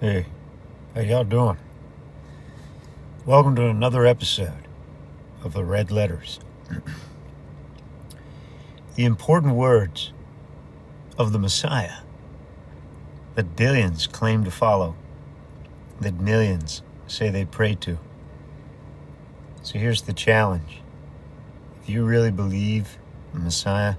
Hey, how y'all doing? Welcome to another episode of the Red Letters. The important words of the Messiah that billions claim to follow, that millions say they pray to. So here's the challenge. If you really believe the Messiah,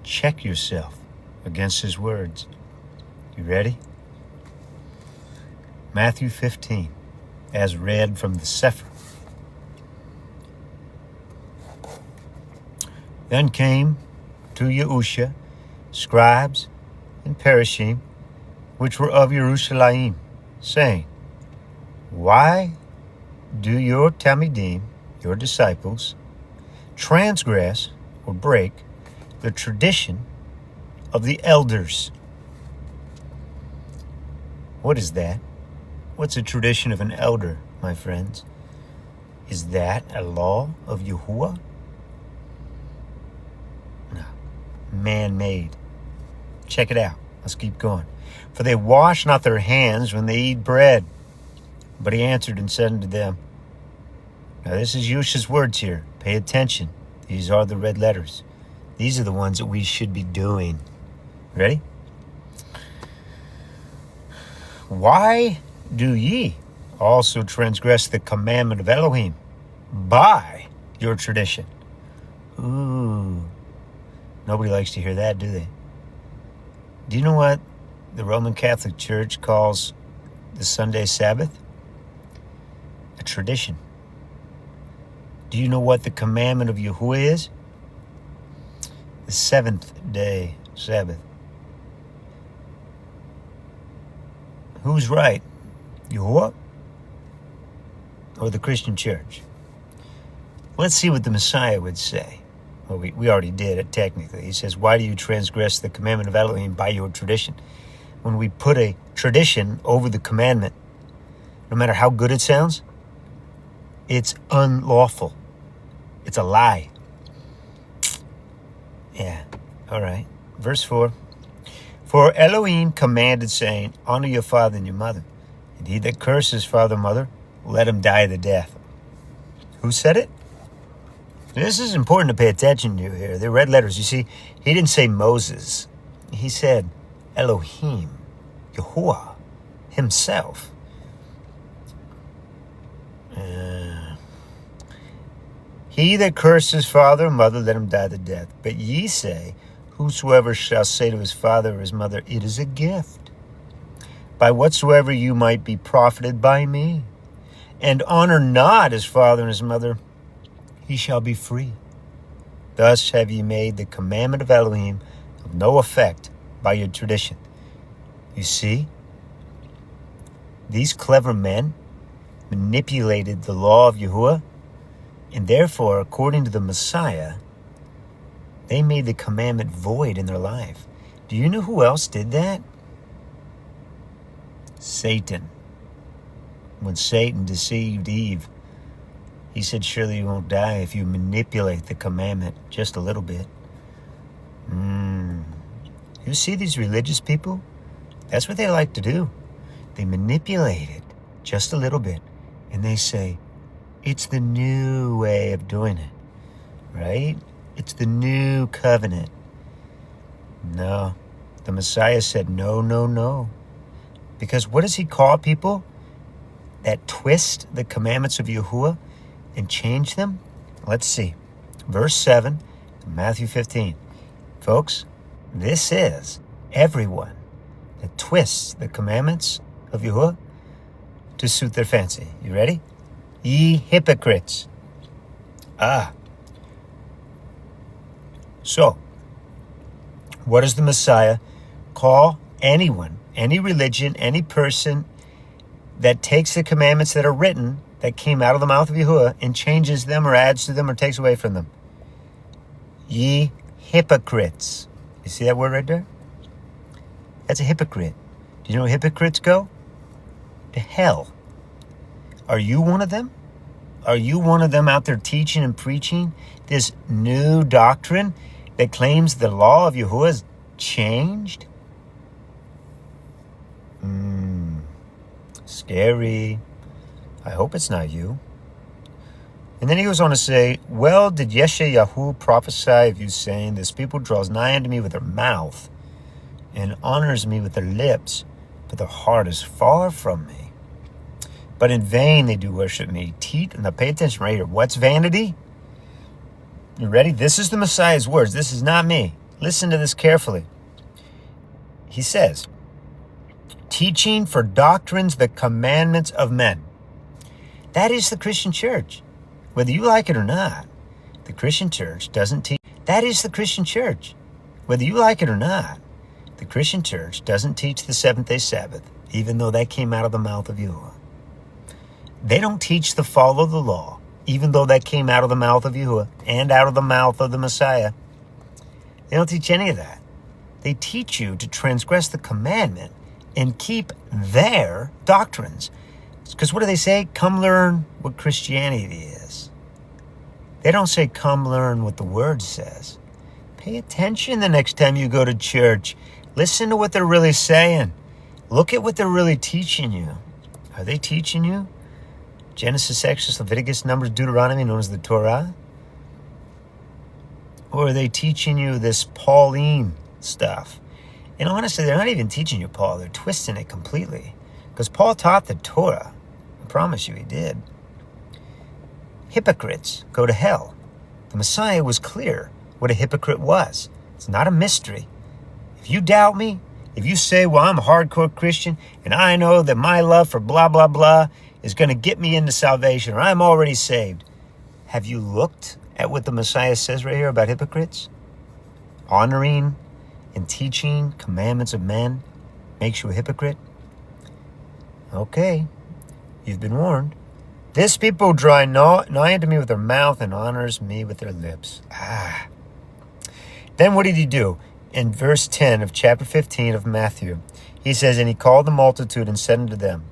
check yourself against his words. You ready? Matthew 15, as read from the Sefer. Then came to Yahusha scribes and Parashim, which were of Yerushalayim, saying, Why do your Talmidim, your disciples, transgress or break the tradition of the elders? What is that? What's a tradition of an elder, my friends? Is that a law of Yahuwah? No, man-made. Check it out. Let's keep going. For they wash not their hands when they eat bread. But he answered and said unto them, now this is Yahushua's words here. Pay attention. These are the red letters. These are the ones that we should be doing. Ready? Why do ye also transgress the commandment of Elohim by your tradition? Ooh, nobody likes to hear that, do they? Do you know what the Roman Catholic Church calls the Sunday Sabbath? A tradition. Do you know what the commandment of Yahuwah is? The seventh day Sabbath. Who's right? Yahuwah or the Christian church? Let's see what the Messiah would say. Well, we already did it technically. He says, why do you transgress the commandment of Elohim by your tradition? When we put a tradition over the commandment, no matter how good it sounds, it's unlawful. It's a lie. Yeah, all right. Verse 4. For Elohim commanded, saying, honor your father and your mother. And he that curses father and mother, let him die the death. Who said it? This is important to pay attention to here. They're red letters. You see, he didn't say Moses. He said Elohim, Yahuwah, himself. He that curses father or mother, let him die the death. But ye say, whosoever shall say to his father or his mother, it is a gift, by whatsoever you might be profited by me, and honor not his father and his mother, he shall be free. Thus have ye made the commandment of Elohim of no effect by your tradition. You see, these clever men manipulated the law of Yahuwah, and therefore, according to the Messiah, they made the commandment void in their life. Do you know who else did that? Satan. When Satan deceived Eve, he said, surely you won't die if you manipulate the commandment just a little bit. You see these religious people? That's what they like to do. They manipulate it just a little bit. And they say, it's the new way of doing it, right? It's the new covenant. No, the Messiah said no, no, no. Because what does he call people that twist the commandments of Yahuwah and change them? Let's see. Verse 7, Matthew 15. Folks, this is everyone that twists the commandments of Yahuwah to suit their fancy. You ready? Ye hypocrites. So, what does the Messiah call anyone, any religion, any person that takes the commandments that are written, that came out of the mouth of Yahuwah, and changes them or adds to them or takes away from them? Ye hypocrites. You see that word right there? That's a hypocrite. Do you know where hypocrites go? To hell. Are you one of them? Are you one of them out there teaching and preaching this new doctrine that claims the law of Yahuwah has changed? Scary. I hope it's not you. And then he goes on to say, well, did Yeshayahu prophesy of you, saying, this people draws nigh unto me with their mouth and honors me with their lips, but their heart is far from me. But in vain they do worship me. Now pay attention right here. What's vanity? You ready? This is the Messiah's words. This is not me. Listen to this carefully. He says, teaching for doctrines the commandments of men. That is the Christian church. Whether you like it or not, the Christian church doesn't teach. That is the Christian church. Whether you like it or not, the Christian church doesn't teach the seventh-day Sabbath, even though that came out of the mouth of Yahuwah. They don't teach to follow the law, even though that came out of the mouth of Yahuwah and out of the mouth of the Messiah. They don't teach any of that. They teach you to transgress the commandment and keep their doctrines. Because what do they say? Come learn what Christianity is. They don't say, come learn what the Word says. Pay attention the next time you go to church. Listen to what they're really saying. Look at what they're really teaching you. Are they teaching you Genesis, Exodus, Leviticus, Numbers, Deuteronomy, known as the Torah? Or are they teaching you this Pauline stuff? And honestly, they're not even teaching you Paul. They're twisting it completely. Because Paul taught the Torah. I promise you he did. Hypocrites go to hell. The Messiah was clear what a hypocrite was. It's not a mystery. If you doubt me, if you say, well, I'm a hardcore Christian, and I know that my love for blah, blah, blah is going to get me into salvation, or I'm already saved, have you looked at what the Messiah says right here about hypocrites? Honoring and teaching commandments of men makes you a hypocrite? Okay, you've been warned. This people draw nigh unto me with their mouth and honors me with their lips. Then what did he do? In verse 10 of chapter 15 of Matthew, he says, and he called the multitude and said unto them.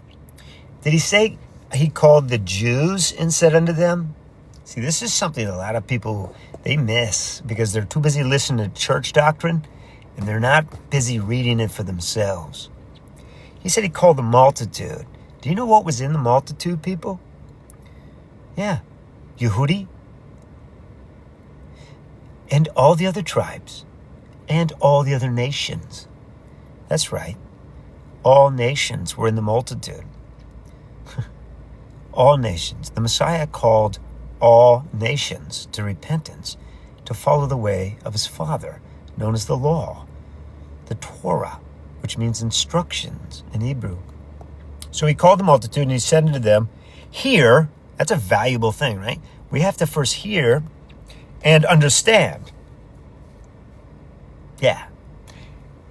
Did he say he called the Jews and said unto them? See, this is something a lot of people, they miss because they're too busy listening to church doctrine and they're not busy reading it for themselves. He said he called the multitude. Do you know what was in the multitude, people? Yeah, Yehudi and all the other tribes and all the other nations. That's right. All nations were in the multitude. All nations. The Messiah called all nations to repentance, to follow the way of his Father, known as the law, the Torah, which means instructions in Hebrew. So he called the multitude and he said unto them, hear. That's a valuable thing, right? We have to first hear and understand. Yeah.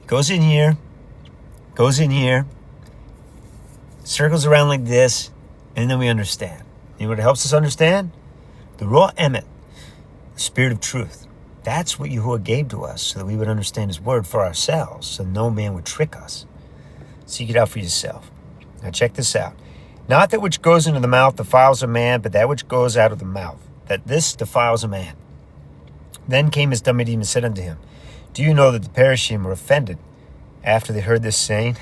Goes in here, circles around like this, and then we understand. You know what helps us understand? The raw emet, the spirit of truth. That's what Yahuwah gave to us so that we would understand his word for ourselves, so no man would trick us. Seek it out for yourself. Now check this out. Not that which goes into the mouth defiles a man, but that which goes out of the mouth, that this defiles a man. Then came his dummy demon and said unto him, do you know that the perishing were offended after they heard this saying?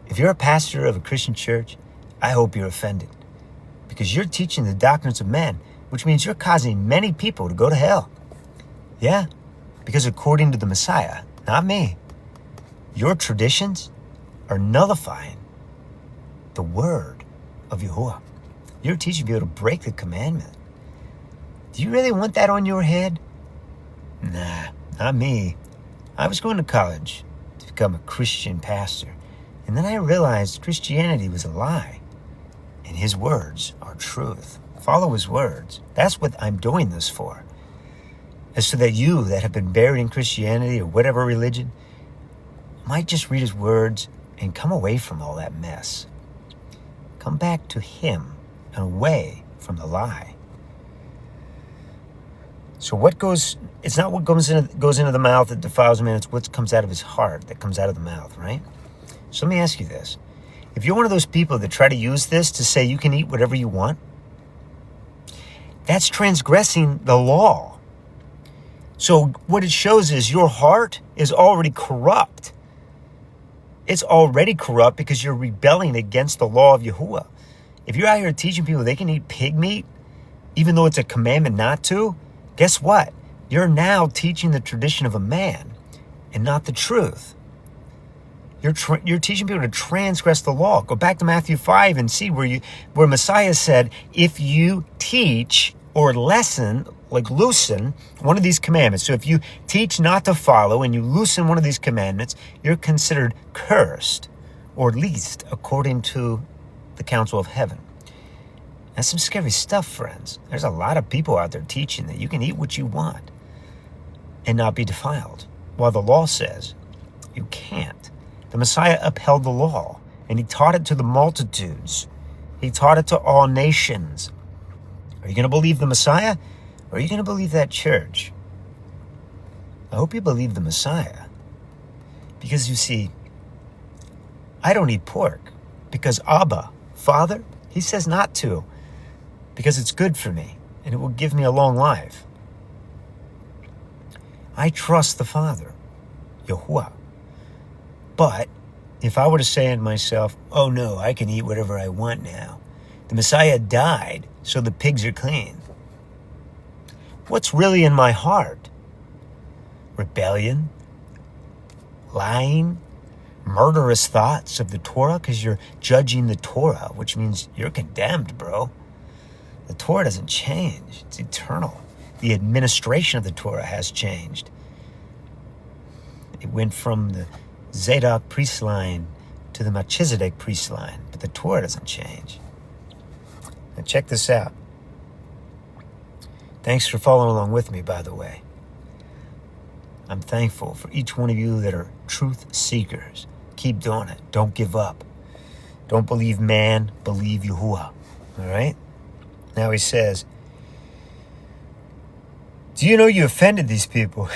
If you're a pastor of a Christian church, I hope you're offended because you're teaching the doctrines of men, which means you're causing many people to go to hell. Yeah, because according to the Messiah, not me, your traditions are nullifying the word of Yahuwah. You're teaching people to break the commandment. Do you really want that on your head? Nah, not me. I was going to college to become a Christian pastor. And then I realized Christianity was a lie. And his words are truth. Follow his words. That's what I'm doing this for. And so that you that have been buried in Christianity or whatever religion might just read his words and come away from all that mess. Come back to him and away from the lie. So it's not what goes into the mouth that defiles a man, it's what comes out of his heart that comes out of the mouth, right? So let me ask you this. If you're one of those people that try to use this to say you can eat whatever you want, that's transgressing the law. So what it shows is your heart is already corrupt. It's already corrupt because you're rebelling against the law of Yahuwah. If you're out here teaching people they can eat pig meat, even though it's a commandment not to, guess what? You're now teaching the tradition of a man and not the truth. You're teaching people to transgress the law. Go back to Matthew 5 and see where Messiah said, if you teach or loosen one of these commandments. So if you teach not to follow and you loosen one of these commandments, you're considered cursed, or at least according to the council of heaven. That's some scary stuff, friends. There's a lot of people out there teaching that you can eat what you want and not be defiled, while the law says you can't. The Messiah upheld the law, and he taught it to the multitudes. He taught it to all nations. Are you going to believe the Messiah, or are you going to believe that church? I hope you believe the Messiah. Because you see, I don't eat pork because Abba, Father, he says not to, because it's good for me and it will give me a long life. I trust the Father, Yahuwah. But if I were to say to myself, oh no, I can eat whatever I want now. The Messiah died, so the pigs are clean. What's really in my heart? Rebellion? Lying? Murderous thoughts of the Torah? Because you're judging the Torah, which means you're condemned, bro. The Torah doesn't change. It's eternal. The administration of the Torah has changed. It went from the Zadok priest line to the Melchizedek priest line, but the Torah doesn't change. Now check this out. Thanks for following along with me, by the way. I'm thankful for each one of you that are truth seekers. Keep doing it. Don't give up. Don't believe man, believe Yahuwah. All right? Now he says, do you know you offended these people?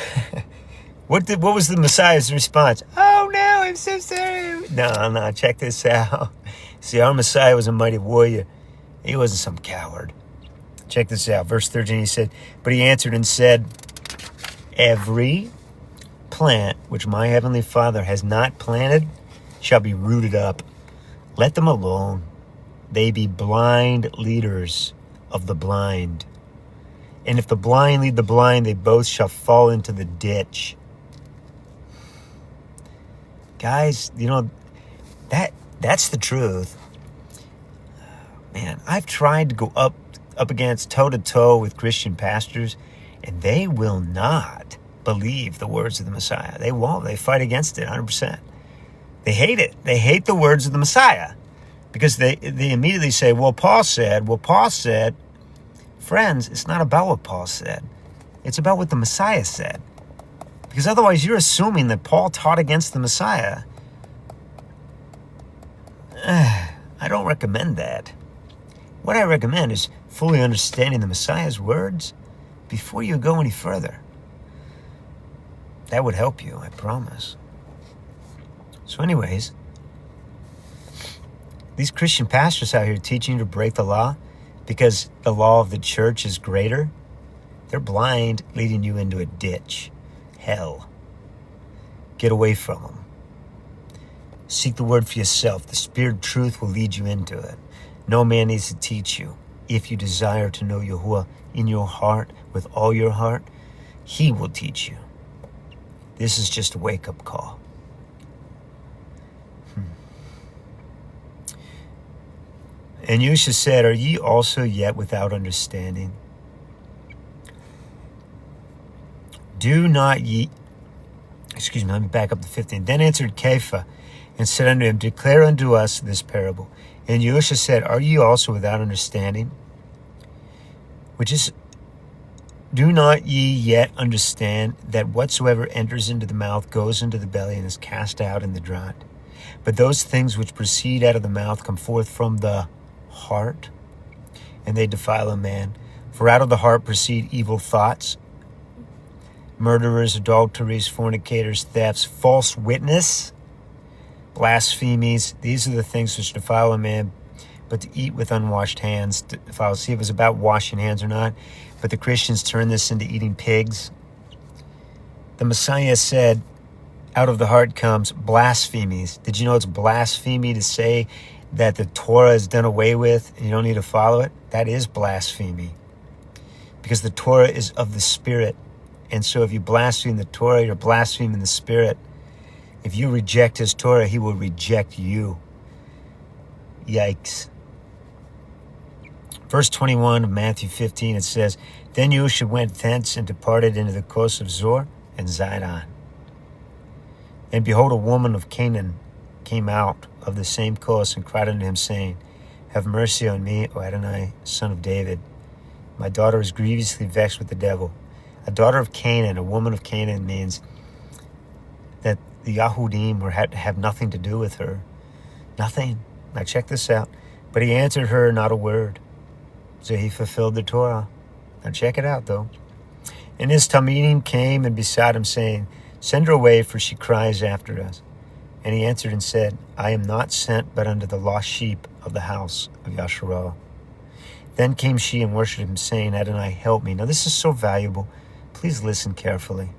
What was the Messiah's response? Oh no, I'm so sorry. No, check this out. See, our Messiah was a mighty warrior. He wasn't some coward. Check this out. Verse 13, he said, but he answered and said, every plant which my heavenly Father has not planted shall be rooted up. Let them alone. They be blind leaders of the blind. And if the blind lead the blind, they both shall fall into the ditch. Guys, you know, that's the truth. Man, I've tried to go up against toe-to-toe with Christian pastors, and they will not believe the words of the Messiah. They won't. They fight against it 100%. They hate it. They hate the words of the Messiah because they immediately say, well, Paul said. Friends, it's not about what Paul said. It's about what the Messiah said. Because otherwise you're assuming that Paul taught against the Messiah. I don't recommend that. What I recommend is fully understanding the Messiah's words before you go any further. That would help you, I promise. So anyways, these Christian pastors out here teaching you to break the law because the law of the church is greater, they're blind, leading you into a ditch. Hell. Get away from them. Seek the word for yourself. The Spirit of truth will lead you into it. No man needs to teach you. If you desire to know Yahuwah in your heart, with all your heart, he will teach you. This is just a wake-up call. And Yeshua said, are ye also yet without understanding? Do not ye... let me back up to 15. Then answered Kepha and said unto him, declare unto us this parable. And Yeshua said, are ye also without understanding? Which is, do not ye yet understand that whatsoever enters into the mouth goes into the belly and is cast out in the draught? But those things which proceed out of the mouth come forth from the heart, and they defile a man. For out of the heart proceed evil thoughts, murderers, adulteries, fornicators, thefts, false witness, blasphemies. These are the things which defile a man. But to eat with unwashed hands defiles. See, it was about washing hands or not. But the Christians turned this into eating pigs. The Messiah said, out of the heart comes blasphemies. Did you know it's blasphemy to say that the Torah is done away with and you don't need to follow it? That is blasphemy, because the Torah is of the Spirit. And so if you blaspheme the Torah, you're blaspheming the Spirit. If you reject his Torah, he will reject you. Yikes. Verse 21 of Matthew 15, it says, Then Yahushua went thence and departed into the coasts of Zor and Zidon. And behold, a woman of Canaan came out of the same coast and cried unto him, saying, Have mercy on me, O Adonai, son of David. My daughter is grievously vexed with the devil. A daughter of Canaan, a woman of Canaan, means that the Yahudim had to have nothing to do with her. Nothing. Now check this out. But he answered her not a word. So he fulfilled the Torah. Now check it out, though. And his Talmidim came and besought him, saying, Send her away, for she cries after us. And he answered and said, I am not sent but unto the lost sheep of the house of Yasharal. Then came she and worshipped him, saying, Adonai, help me. Now this is so valuable. Please listen carefully.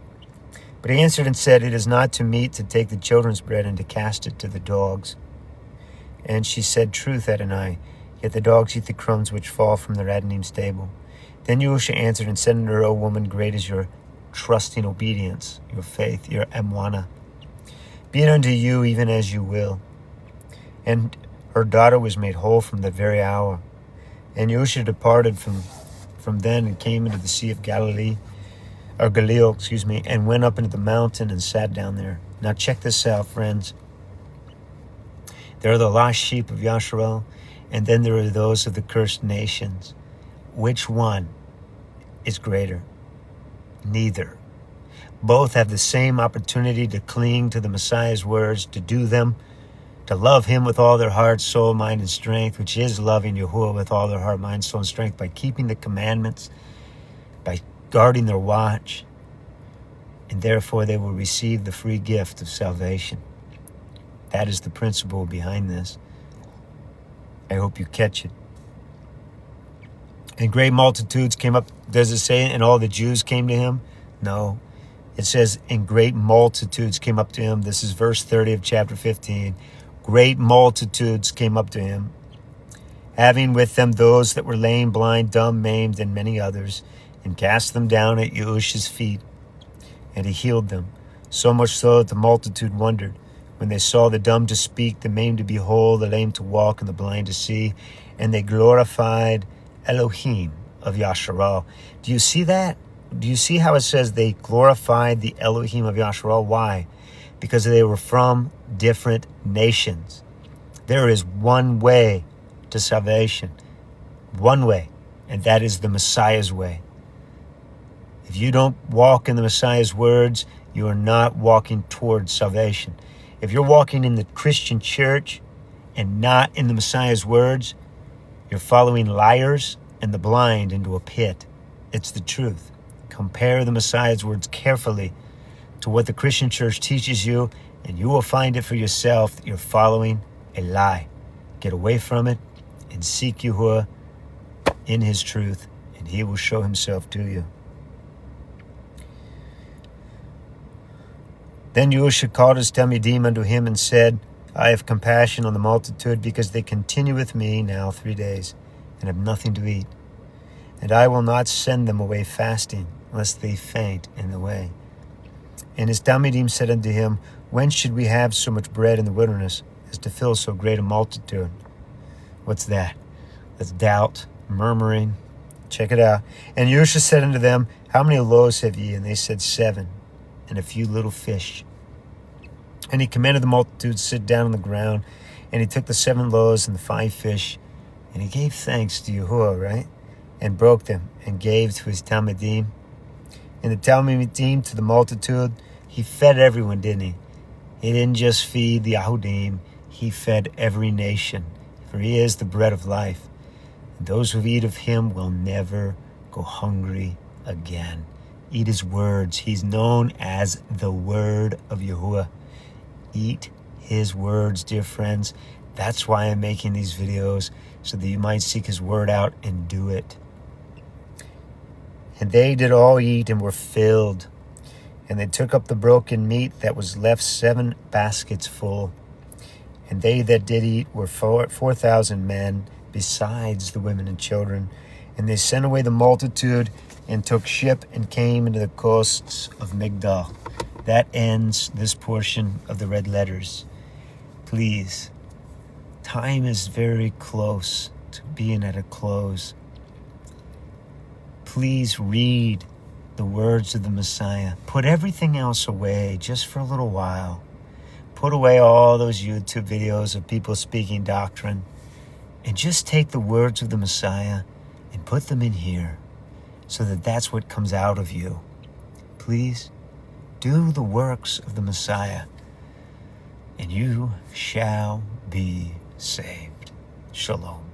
But he answered and said, It is not to meet to take the children's bread and to cast it to the dogs. And she said, Truth, Adonai, yet the dogs eat the crumbs which fall from the Adonim's table. Then Yahushua answered and said unto her, O woman, great is your trusting obedience, your faith, your emwana. Be it unto you even as you will. And her daughter was made whole from that very hour. And Yahushua departed from then and came into the Sea of Galilee, and went up into the mountain and sat down there. Now check this out, friends. There are the lost sheep of Yasharal, and then there are those of the cursed nations. Which one is greater? Neither. Both have the same opportunity to cling to the Messiah's words, to do them, to love him with all their heart, soul, mind, and strength, which is loving Yahuwah with all their heart, mind, soul, and strength, by keeping the commandments, by guarding their watch, and therefore they will receive the free gift of salvation. That is the principle behind this. I hope you catch it. And great multitudes came up. Does it say, and all the Jews came to him? No. It says, and great multitudes came up to him. This is verse 30 of chapter 15. Great multitudes came up to him, having with them those that were lame, blind, dumb, maimed, and many others, and cast them down at Yahushua's feet. And he healed them, so much so that the multitude wondered when they saw the dumb to speak, the maimed to behold, the lame to walk, and the blind to see. And they glorified Elohim of Yasharal. Do you see that? Do you see how it says they glorified the Elohim of Yasharal? Why? Because they were from different nations. There is one way to salvation. One way. And that is the Messiah's way. If you don't walk in the Messiah's words, you are not walking towards salvation. If you're walking in the Christian church and not in the Messiah's words, you're following liars and the blind into a pit. It's the truth. Compare the Messiah's words carefully to what the Christian church teaches you, and you will find it for yourself that you're following a lie. Get away from it and seek Yahuwah in his truth, and he will show himself to you. Then Yahushua called his Talmidim unto him and said, I have compassion on the multitude, because they continue with me now 3 days, and have nothing to eat. And I will not send them away fasting, lest they faint in the way. And his Talmidim said unto him, When should we have so much bread in the wilderness, as to fill so great a multitude? What's that? That's doubt, murmuring. Check it out. And Yahushua said unto them, How many loaves have ye? And they said, 7, and a few little fish. And he commanded the multitude to sit down on the ground, and he took the 7 loaves and the 5 fish, and he gave thanks to Yahuwah, right? And broke them, and gave to his Talmidim. And the Talmidim to the multitude. He fed everyone, didn't he? He didn't just feed the Yahudim, he fed every nation, for he is the bread of life. And those who eat of him will never go hungry again. Eat his words. He's known as the word of Yahuwah. Eat his words, dear friends. That's why I'm making these videos, so that you might seek his word out and do it. And they did all eat and were filled. And they took up the broken meat that was left 7 baskets full. And they that did eat were 4,000 men, besides the women and children. And they sent away the multitude and took ship and came into the coasts of Migdal. That ends this portion of the red letters. Please, time is very close to being at a close. Please read the words of the Messiah. Put everything else away just for a little while. Put away all those YouTube videos of people speaking doctrine and just take the words of the Messiah and put them in here so that that's what comes out of you. Please do the works of the Messiah and you shall be saved. Shalom.